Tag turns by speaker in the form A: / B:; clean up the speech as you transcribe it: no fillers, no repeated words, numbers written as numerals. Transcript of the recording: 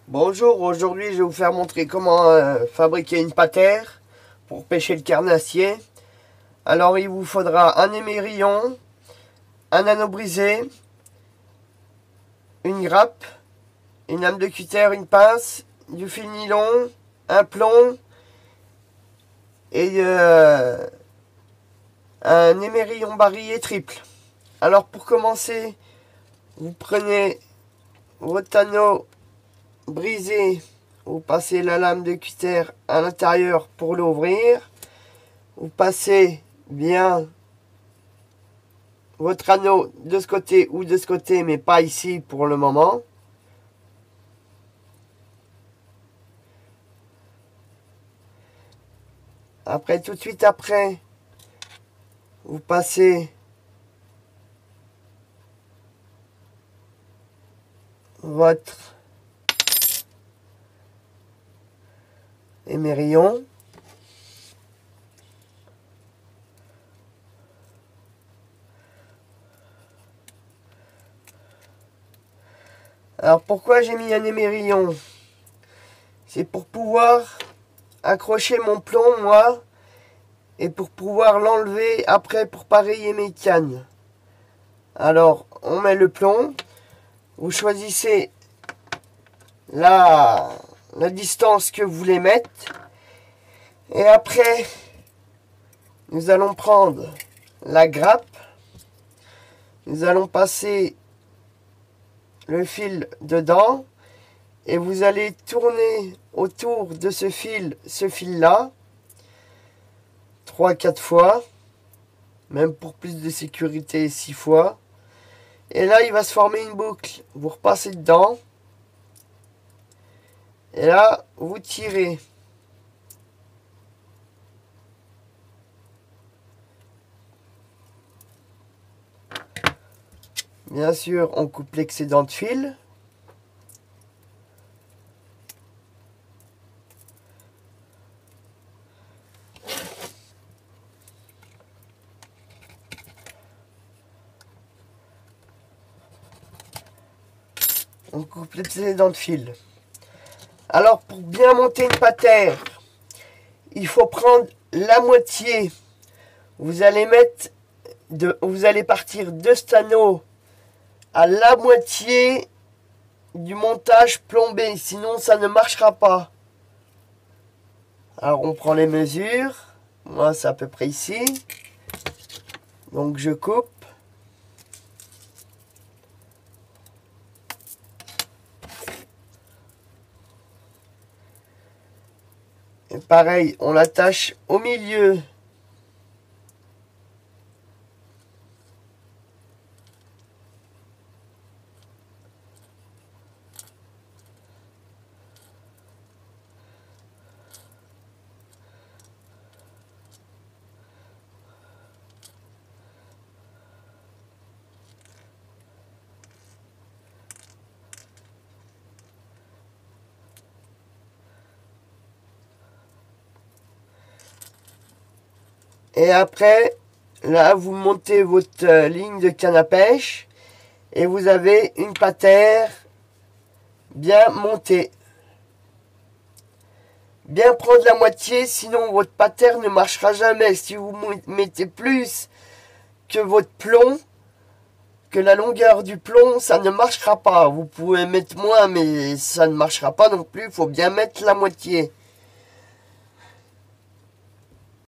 A: Bonjour, aujourd'hui je vais vous faire montrer comment fabriquer une patère pour pêcher le carnassier. Alors il vous faudra un émerillon, un anneau brisé, une grappe, une lame de cutter, une pince, du fil nylon, un plomb et un émerillon barillet triple. Alors pour commencer, vous prenez votre anneau brisé, vous passez la lame de cutter à l'intérieur pour l'ouvrir. Vous passez bien votre anneau de ce côté ou de ce côté, mais pas ici pour le moment. Après, tout de suite après, vous passez votre émerillon. Alors pourquoi j'ai mis un émerillon? C'est pour pouvoir accrocher mon plomb, moi, et pour pouvoir l'enlever après pour pareiller mes cannes. Alors, on met le plomb, vous choisissez la distance que vous voulez mettre, et après, nous allons prendre la grappe, nous allons passer le fil dedans, et vous allez tourner autour de ce fil-là, 3-4 fois, même pour plus de sécurité 6 fois. Et là, il va se former une boucle. Vous repassez dedans. Et là, vous tirez. Bien sûr, on coupe l'excédent de fil. On coupe l'excédent de fil. Alors, pour bien monter une patère, il faut prendre la moitié. Vous allez partir de cet anneau à la moitié du montage plombé, sinon ça ne marchera pas. Alors on prend les mesures, moi c'est à peu près ici, donc je coupe. Et pareil, on l'attache au milieu. Et après, là, vous montez votre ligne de canne à pêche et vous avez une patère bien montée. Bien prendre la moitié, sinon votre patère ne marchera jamais. Si vous mettez plus que votre plomb, que la longueur du plomb, ça ne marchera pas. Vous pouvez mettre moins, mais ça ne marchera pas non plus. Il faut bien mettre la moitié.